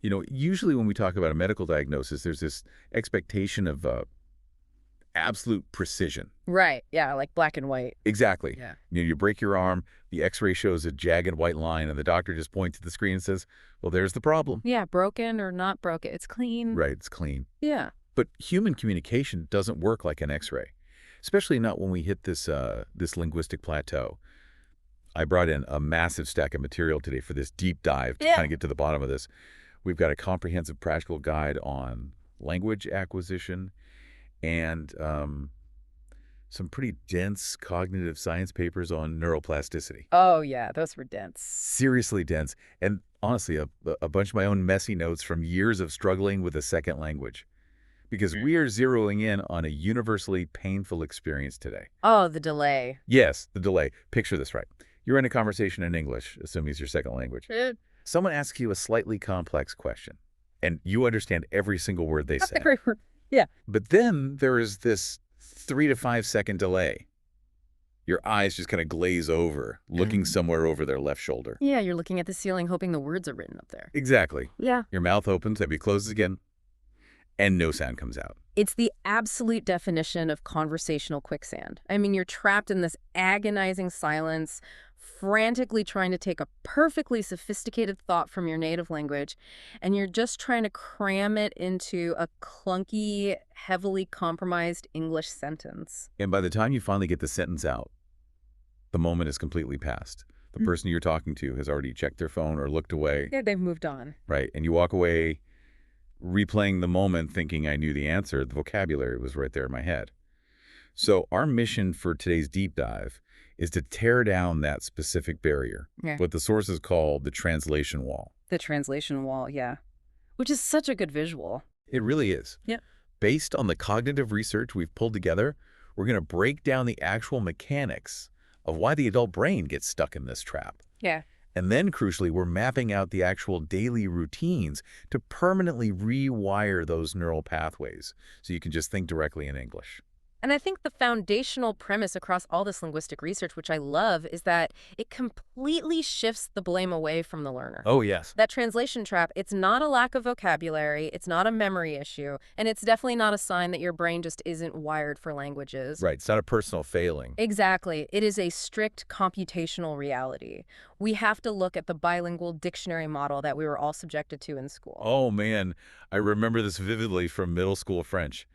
Usually when we talk about a medical diagnosis, there's this expectation of absolute precision. Right. Yeah, like black and white. Exactly. Yeah. You break your arm, the x-ray shows a jagged white line, and the doctor just points at the screen and says, well, there's the problem. Yeah, broken or not broken. It's clean. Right, it's clean. Yeah. But human communication doesn't work like an x-ray, especially not when we hit this linguistic plateau. I brought in a massive stack of material today for this deep dive to kind of get to the bottom of this. We've got a comprehensive practical guide on language acquisition and some pretty dense cognitive science papers on neuroplasticity. Oh, yeah, those were dense. Seriously dense. And honestly, a bunch of my own messy notes from years of struggling with a second language. Because we are zeroing in on a universally painful experience today. Oh, the delay. Yes, the delay. Picture this, right? You're in a conversation in English, assuming it's your second language. Someone asks you a slightly complex question, and you understand every single word they say. Yeah. But then there is this 3 to 5 second delay. Your eyes just kind of glaze over, looking somewhere over their left shoulder. Yeah, you're looking at the ceiling hoping the words are written up there. Exactly. Yeah. Your mouth opens, maybe closes again, and no sound comes out. It's the absolute definition of conversational quicksand. I mean, you're trapped in this agonizing silence, frantically trying to take a perfectly sophisticated thought from your native language, and you're just trying to cram it into a clunky, heavily compromised English sentence. And by the time you finally get the sentence out, the moment is completely past. The person you're talking to has already checked their phone or looked away. Yeah, they've moved on. Right. And you walk away replaying the moment thinking I knew the answer. The vocabulary was right there in my head. So our mission for today's deep dive is to tear down that specific barrier, what the sources call the translation wall. The translation wall, yeah. Which is such a good visual. It really is. Yeah. Based on the cognitive research we've pulled together, we're going to break down the actual mechanics of why the adult brain gets stuck in this trap. Yeah. And then, crucially, we're mapping out the actual daily routines to permanently rewire those neural pathways so you can just think directly in English. And I think the foundational premise across all this linguistic research, which I love, is that it completely shifts the blame away from the learner. Oh, yes. That translation trap, it's not a lack of vocabulary, it's not a memory issue, and it's definitely not a sign that your brain just isn't wired for languages. Right. It's not a personal failing. Exactly. It is a strict computational reality. We have to look at the bilingual dictionary model that we were all subjected to in school. Oh, man. I remember this vividly from middle school French.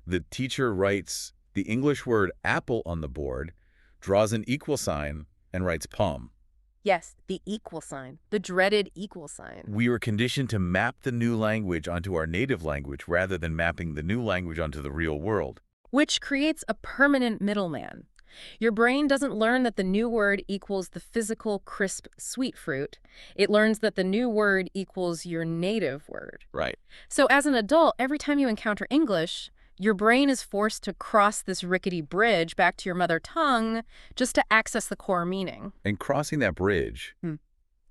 The teacher writes the English word apple on the board, draws an equal sign, and writes pomme. Yes, the equal sign, the dreaded equal sign. We were conditioned to map the new language onto our native language rather than mapping the new language onto the real world. Which creates a permanent middleman. Your brain doesn't learn that the new word equals the physical, crisp, sweet fruit. It learns that the new word equals your native word. Right. So as an adult, every time you encounter English, your brain is forced to cross this rickety bridge back to your mother tongue just to access the core meaning. And crossing that bridge, I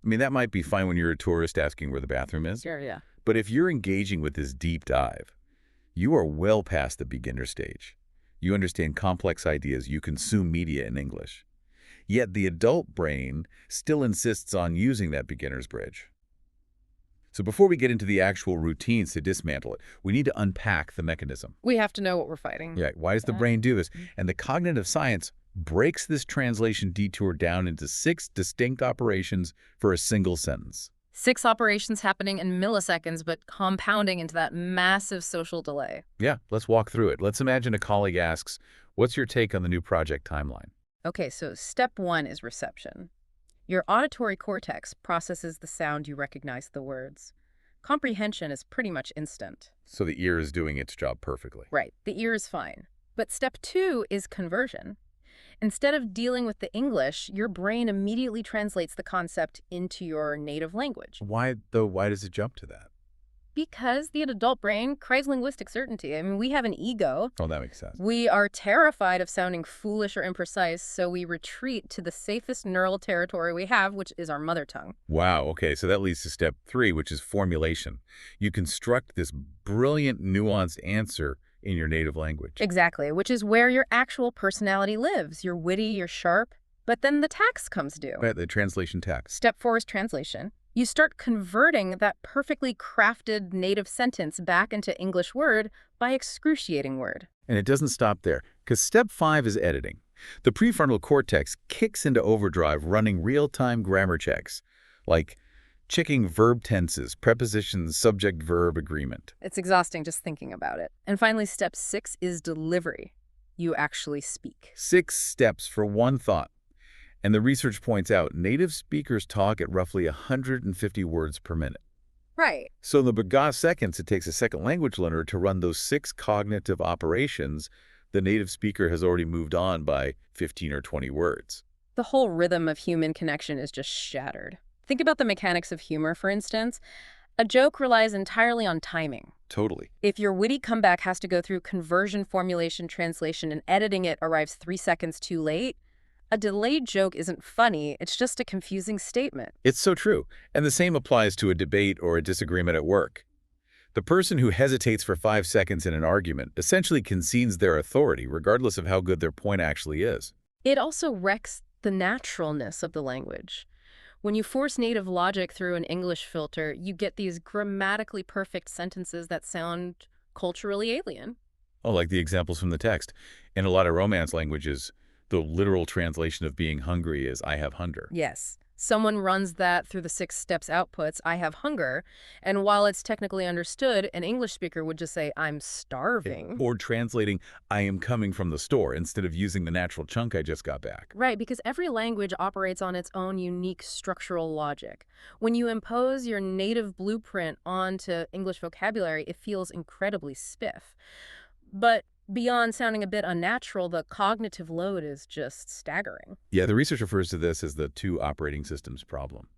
mean, that might be fine when you're a tourist asking where the bathroom is. Sure, yeah. But if you're engaging with this deep dive, you are well past the beginner stage. You understand complex ideas. You consume media in English. Yet the adult brain still insists on using that beginner's bridge. So before we get into the actual routines to dismantle it, we need to unpack the mechanism. We have to know what we're fighting. Yeah, why does the brain do this? And the cognitive science breaks this translation detour down into 6 distinct operations for a single sentence. 6 operations happening in milliseconds, but compounding into that massive social delay. Yeah, let's walk through it. Let's imagine a colleague asks, what's your take on the new project timeline? Okay, so step 1 is reception. Your auditory cortex processes the sound you recognize the words. Comprehension is pretty much instant. So the ear is doing its job perfectly. Right, the ear is fine. But step 2 is conversion. Instead of dealing with the English, your brain immediately translates the concept into your native language. Why, though, why does it jump to that? Because the adult brain craves linguistic certainty. I mean, we have an ego. Oh, that makes sense. We are terrified of sounding foolish or imprecise, so we retreat to the safest neural territory we have, which is our mother tongue. Wow, okay, so that leads to step 3, which is formulation. You construct this brilliant, nuanced answer in your native language. Exactly, which is where your actual personality lives. You're witty, you're sharp, but then the tax comes due. Right, the translation tax. Step 4 is translation. You start converting that perfectly crafted native sentence back into English word by excruciating word. And it doesn't stop there, because step 5 is editing. The prefrontal cortex kicks into overdrive running real-time grammar checks, like checking verb tenses, prepositions, subject-verb agreement. It's exhausting just thinking about it. And finally, step 6 is delivery. You actually speak. 6 steps for one thought. And the research points out native speakers talk at roughly 150 words per minute. Right. So in the begoss seconds it takes a second language learner to run those 6 cognitive operations, the native speaker has already moved on by 15 or 20 words. The whole rhythm of human connection is just shattered. Think about the mechanics of humor, for instance. A joke relies entirely on timing. Totally. If your witty comeback has to go through conversion, formulation, translation, and editing it arrives 3 seconds too late, a delayed joke isn't funny, it's just a confusing statement. It's so true. And the same applies to a debate or a disagreement at work. The person who hesitates for 5 seconds in an argument essentially concedes their authority, regardless of how good their point actually is. It also wrecks the naturalness of the language. When you force native logic through an English filter, you get these grammatically perfect sentences that sound culturally alien. Oh, like the examples from the text. In a lot of Romance languages, the literal translation of being hungry is I have hunger. Yes. Someone runs that through the 6 steps outputs, I have hunger, and while it's technically understood, an English speaker would just say, I'm starving. Or translating I am coming from the store instead of using the natural chunk I just got back. Right, because every language operates on its own unique structural logic. When you impose your native blueprint onto English vocabulary, it feels incredibly stiff. But beyond sounding a bit unnatural, the cognitive load is just staggering. Yeah, the research refers to this as the 2 operating systems problem,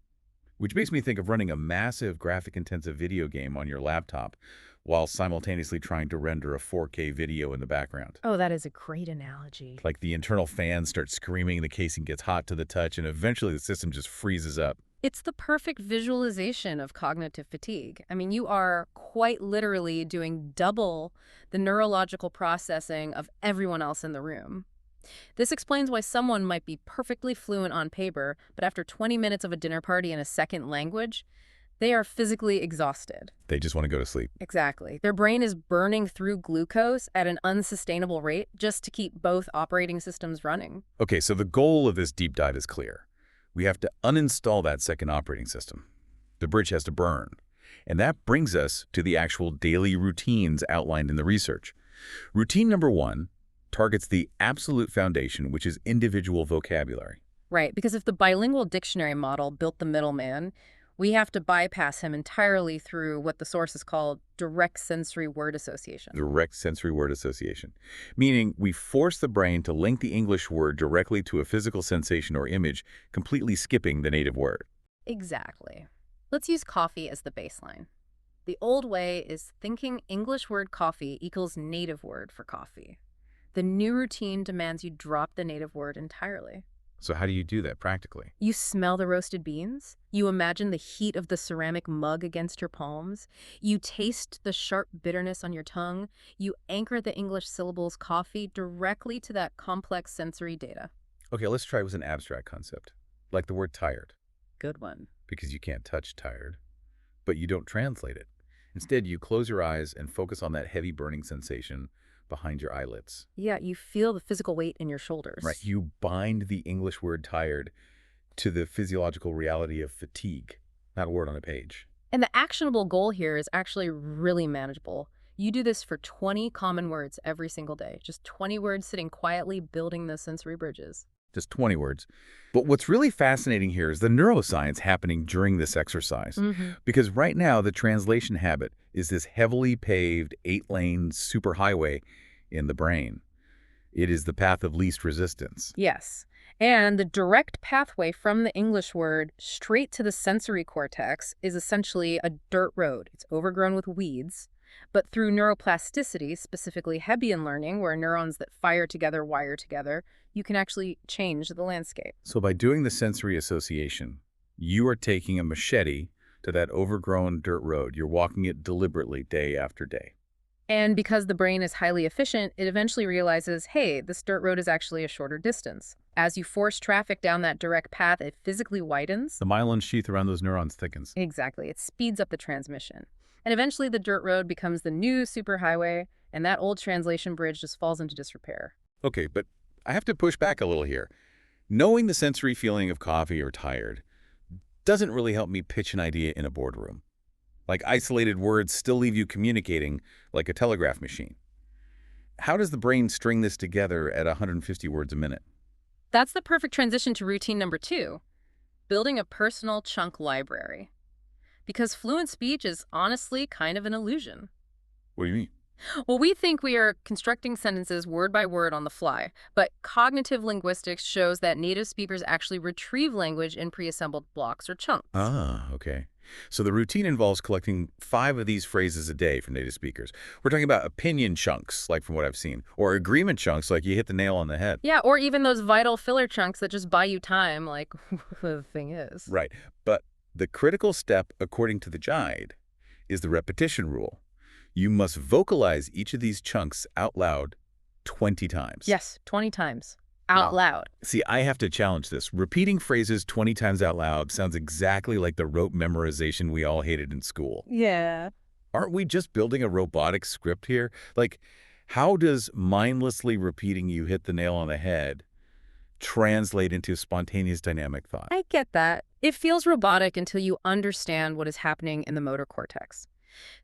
which makes me think of running a massive graphic-intensive video game on your laptop while simultaneously trying to render a 4K video in the background. Oh, that is a great analogy. Like the internal fans start screaming, the casing gets hot to the touch, and eventually the system just freezes up. It's the perfect visualization of cognitive fatigue. I mean, you are quite literally doing double the neurological processing of everyone else in the room. This explains why someone might be perfectly fluent on paper, but after 20 minutes of a dinner party in a second language, they are physically exhausted. They just want to go to sleep. Exactly. Their brain is burning through glucose at an unsustainable rate just to keep both operating systems running. Okay, so the goal of this deep dive is clear. We have to uninstall that second operating system. The bridge has to burn. And that brings us to the actual daily routines outlined in the research. Routine number 1 targets the absolute foundation, which is individual vocabulary. Right, because if the bilingual dictionary model built the middleman, we have to bypass him entirely through what the sources call direct sensory word association. Direct sensory word association, meaning we force the brain to link the English word directly to a physical sensation or image, completely skipping the native word. Exactly. Let's use coffee as the baseline. The old way is thinking English word coffee equals native word for coffee. The new routine demands you drop the native word entirely. So how do you do that practically? You smell the roasted beans. You imagine the heat of the ceramic mug against your palms. You taste the sharp bitterness on your tongue. You anchor the English syllables coffee directly to that complex sensory data. Okay, let's try with an abstract concept, like the word tired, Good one. because you can't touch tired, but you don't translate it. Instead, you close your eyes and focus on that heavy burning sensation behind your eyelids. Yeah, you feel the physical weight in your shoulders. Right. You bind the English word tired to the physiological reality of fatigue, not a word on a page. And the actionable goal here is actually really manageable. You do this for 20 common words every single day. Just 20 words sitting quietly building those sensory bridges. Just 20 words. But what's really fascinating here is the neuroscience happening during this exercise. Because right now, the translation habit is this heavily paved 8-lane superhighway in the brain. It is the path of least resistance. Yes. And the direct pathway from the English word straight to the sensory cortex is essentially a dirt road. It's overgrown with weeds. But through neuroplasticity, specifically Hebbian learning, where neurons that fire together wire together, you can actually change the landscape. So by doing the sensory association, you are taking a machete to that overgrown dirt road. You're walking it deliberately day after day. And because the brain is highly efficient, it eventually realizes, hey, this dirt road is actually a shorter distance. As you force traffic down that direct path, it physically widens. The myelin sheath around those neurons thickens. Exactly. It speeds up the transmission. And eventually the dirt road becomes the new superhighway, and that old translation bridge just falls into disrepair. Okay, but I have to push back a little here. Knowing the sensory feeling of coffee or tired doesn't really help me pitch an idea in a boardroom. Like isolated words still leave you communicating like a telegraph machine. How does the brain string this together at 150 words a minute? That's the perfect transition to routine number 2, building a personal chunk library. Because fluent speech is honestly kind of an illusion. What do you mean? Well, we think we are constructing sentences word by word on the fly, but cognitive linguistics shows that native speakers actually retrieve language in pre-assembled blocks or chunks. Ah, okay. So the routine involves collecting 5 of these phrases a day from native speakers. We're talking about opinion chunks, like from what I've seen, or agreement chunks, like you hit the nail on the head. Yeah, or even those vital filler chunks that just buy you time, like the thing is. Right. But the critical step, according to the guide, is the repetition rule. You must vocalize each of these chunks out loud 20 times. Yes, 20 times. Out loud. See, I have to challenge this. Repeating phrases 20 times out loud sounds exactly like the rote memorization we all hated in school. Yeah. Aren't we just building a robotic script here? Like, how does mindlessly repeating "you hit the nail on the head" translate into spontaneous dynamic thought? I get that. It feels robotic until you understand what is happening in the motor cortex.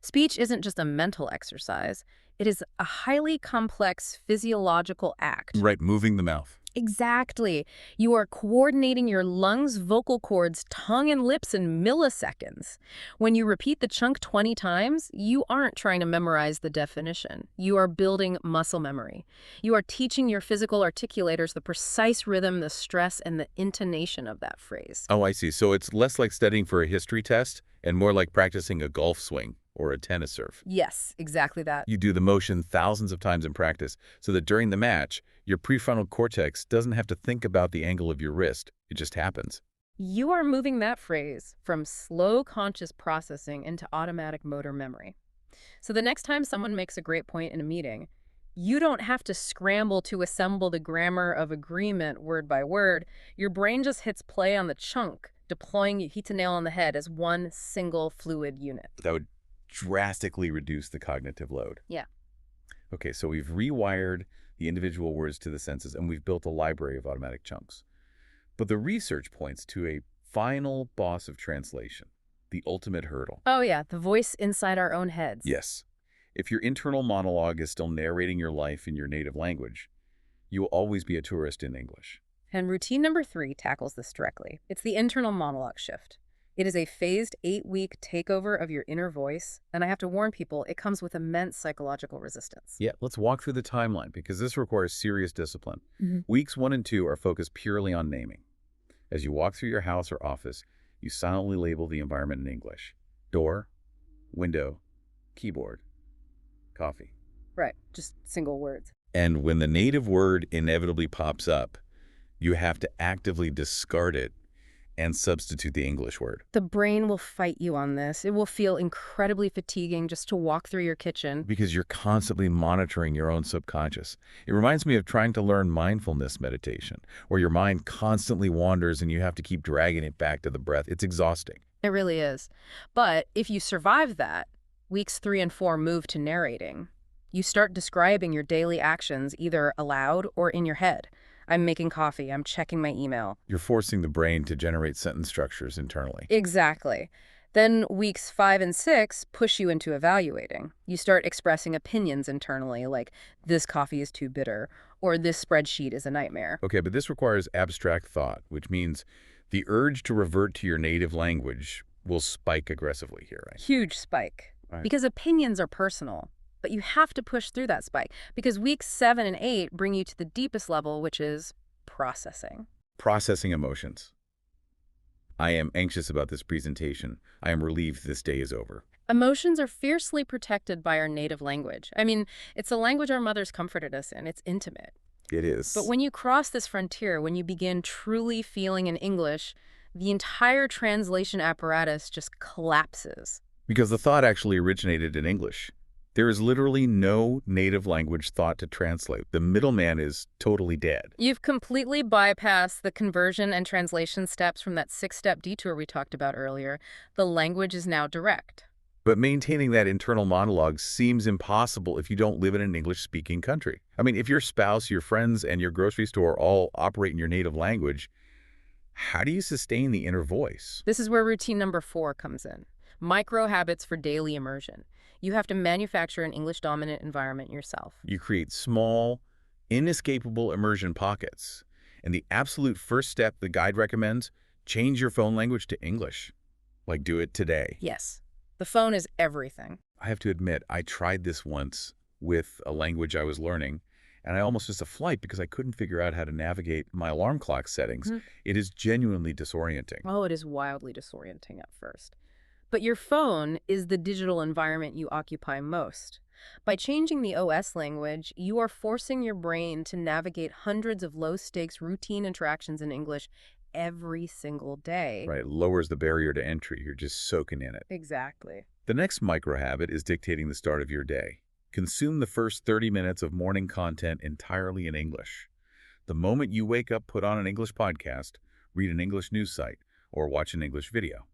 Speech isn't just a mental exercise. It is a highly complex physiological act. Right, moving the mouth. Exactly. You are coordinating your lungs, vocal cords, tongue, and lips in milliseconds. When you repeat the chunk 20 times, you aren't trying to memorize the definition. You are building muscle memory. You are teaching your physical articulators the precise rhythm, the stress, and the intonation of that phrase. Oh, I see. So it's less like studying for a history test and more like practicing a golf swing or a tennis serve. Yes, exactly that. You do the motion thousands of times in practice so that during the match, your prefrontal cortex doesn't have to think about the angle of your wrist. It just happens. You are moving that phrase from slow conscious processing into automatic motor memory. So the next time someone makes a great point in a meeting, you don't have to scramble to assemble the grammar of agreement word by word. Your brain just hits play on the chunk, deploying you hit the nail on the head as one single fluid unit. That would drastically reduce the cognitive load. Yeah. Okay, so we've rewired the individual words to the senses, and we've built a library of automatic chunks. But the research points to a final boss of translation, the ultimate hurdle. Oh yeah, the voice inside our own heads. Yes. If your internal monologue is still narrating your life in your native language, you will always be a tourist in English. And routine number 3 tackles this directly. It's the internal monologue shift. It is a phased 8-week takeover of your inner voice, and I have to warn people, it comes with immense psychological resistance. Yeah, let's walk through the timeline because this requires serious discipline. Weeks 1 and 2 are focused purely on naming. As you walk through your house or office, you silently label the environment in English. Door, window, keyboard, coffee. Right, just single words. And when the native word inevitably pops up, you have to actively discard it and substitute the English word. The brain will fight you on this. It will feel incredibly fatiguing just to walk through your kitchen. Because you're constantly monitoring your own subconscious. It reminds me of trying to learn mindfulness meditation, where your mind constantly wanders and you have to keep dragging it back to the breath. It's exhausting. It really is. But if you survive that, weeks 3 and 4 move to narrating. You start describing your daily actions either aloud or in your head. I'm making coffee. I'm checking my email. You're forcing the brain to generate sentence structures internally. Exactly. Then weeks 5 and 6 push you into evaluating. You start expressing opinions internally, like this coffee is too bitter, or this spreadsheet is a nightmare. Okay, but this requires abstract thought, which means the urge to revert to your native language will spike aggressively here, right? Huge spike. Right. Because opinions are personal. But you have to push through that spike because weeks 7 and 8 bring you to the deepest level, which is processing. Processing emotions. I am anxious about this presentation. I am relieved this day is over. Emotions are fiercely protected by our native language. I mean, it's a language our mothers comforted us in. It's intimate. It is. But when you cross this frontier, when you begin truly feeling in English, the entire translation apparatus just collapses. Because the thought actually originated in English. There is literally no native language thought to translate. The middleman is totally dead. You've completely bypassed the conversion and translation steps from that 6-step detour we talked about earlier. The language is now direct. But maintaining that internal monologue seems impossible if you don't live in an English-speaking country. I mean, if your spouse, your friends, and your grocery store all operate in your native language, how do you sustain the inner voice? This is where routine number 4 comes in. Micro habits for daily immersion. You have to manufacture an English-dominant environment yourself. You create small, inescapable immersion pockets. And the absolute first step the guide recommends, change your phone language to English. Like, do it today. Yes. The phone is everything. I have to admit, I tried this once with a language I was learning, and I almost missed a flight because I couldn't figure out how to navigate my alarm clock settings. It is genuinely disorienting. Oh, it is wildly disorienting at first. But your phone is the digital environment you occupy most. By changing the OS language, you are forcing your brain to navigate hundreds of low-stakes routine interactions in English every single day. Right, it lowers the barrier to entry. You're just soaking in it. Exactly. The next micro habit is dictating the start of your day. Consume the first 30 minutes of morning content entirely in English. The moment you wake up, put on an English podcast, read an English news site, or watch an English video.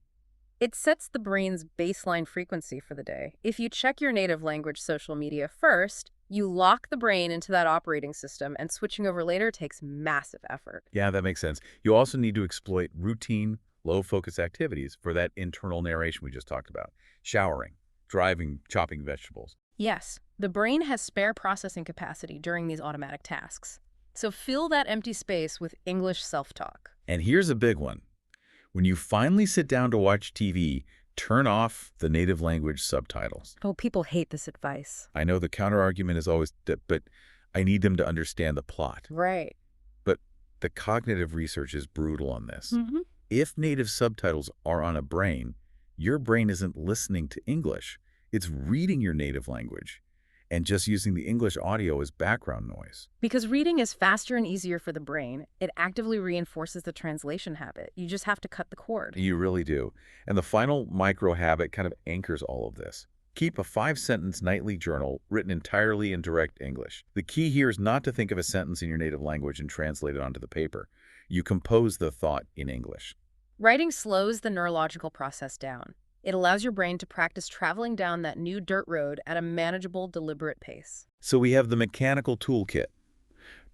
It sets the brain's baseline frequency for the day. If you check your native language social media first, you lock the brain into that operating system, and switching over later takes massive effort. Yeah, that makes sense. You also need to exploit routine, low-focus activities for that internal narration we just talked about. Showering, driving, chopping vegetables. Yes, the brain has spare processing capacity during these automatic tasks. So fill that empty space with English self-talk. And here's a big one. When you finally sit down to watch TV, turn off the native language subtitles. Oh, people hate this advice. I know the counterargument is always, but I need them to understand the plot. Right. But the cognitive research is brutal on this. If native subtitles are on a brain, your brain isn't listening to English. It's reading your native language and just using the English audio as background noise. Because reading is faster and easier for the brain, it actively reinforces the translation habit. You just have to cut the cord. You really do. And the final micro habit kind of anchors all of this. Keep a 5-sentence nightly journal written entirely in direct English. The key here is not to think of a sentence in your native language and translate it onto the paper. You compose the thought in English. Writing slows the neurological process down. It allows your brain to practice traveling down that new dirt road at a manageable, deliberate pace. So we have the mechanical toolkit.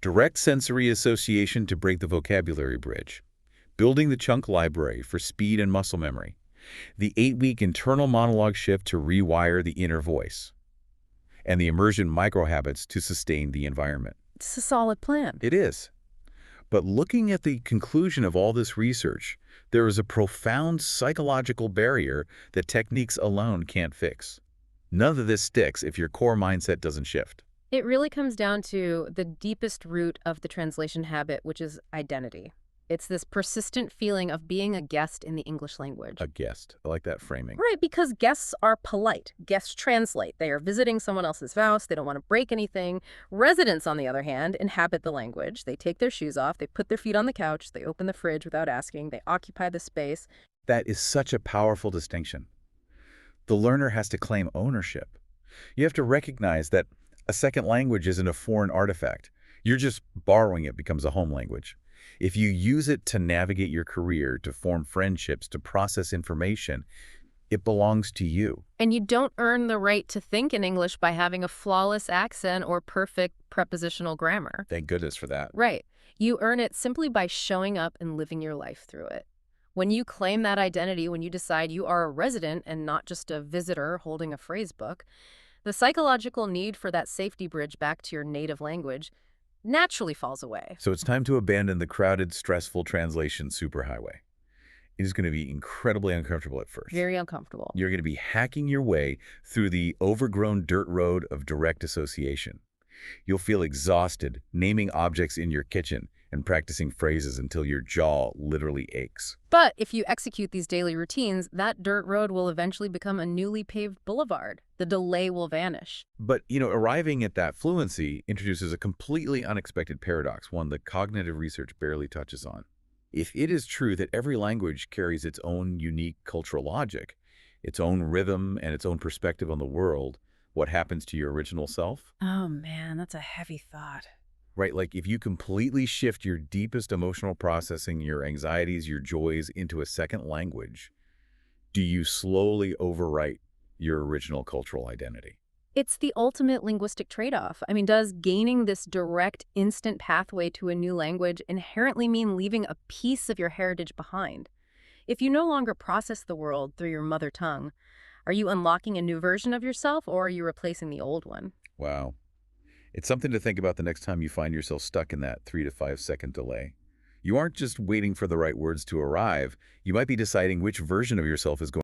Direct sensory association to break the vocabulary bridge. Building the chunk library for speed and muscle memory. The 8-week internal monologue shift to rewire the inner voice. And the immersion microhabits to sustain the environment. It's a solid plan. It is. But looking at the conclusion of all this research, there is a profound psychological barrier that techniques alone can't fix. None of this sticks if your core mindset doesn't shift. It really comes down to the deepest root of the translation habit, which is identity. It's this persistent feeling of being a guest in the English language. A guest. I like that framing. Right, because guests are polite. Guests translate. They are visiting someone else's house. They don't want to break anything. Residents, on the other hand, inhabit the language. They take their shoes off. They put their feet on the couch. They open the fridge without asking. They occupy the space. That is such a powerful distinction. The learner has to claim ownership. You have to recognize that a second language isn't a foreign artifact. You're just borrowing it becomes a home language. If you use it to navigate your career, to form friendships, to process information, it belongs to you. And you don't earn the right to think in English by having a flawless accent or perfect prepositional grammar. Thank goodness for that. Right. You earn it simply by showing up and living your life through it. When you claim that identity, when you decide you are a resident and not just a visitor holding a phrase book, the psychological need for that safety bridge back to your native language naturally falls away. So it's time to abandon the crowded, stressful translation superhighway. It is going to be incredibly uncomfortable at first. Very uncomfortable. You're going to be hacking your way through the overgrown dirt road of direct association. You'll feel exhausted naming objects in your kitchen and practicing phrases until your jaw literally aches. But if you execute these daily routines, that dirt road will eventually become a newly paved boulevard. The delay will vanish. But, arriving at that fluency introduces a completely unexpected paradox, one that cognitive research barely touches on. If it is true that every language carries its own unique cultural logic, its own rhythm, and its own perspective on the world, what happens to your original self? Oh man, that's a heavy thought. Right, like if you completely shift your deepest emotional processing, your anxieties, your joys into a second language, do you slowly overwrite your original cultural identity? It's the ultimate linguistic trade-off. I mean, does gaining this direct, instant pathway to a new language inherently mean leaving a piece of your heritage behind? If you no longer process the world through your mother tongue, are you unlocking a new version of yourself or are you replacing the old one? Wow. It's something to think about the next time you find yourself stuck in that 3 to 5 second delay. You aren't just waiting for the right words to arrive, you might be deciding which version of yourself is going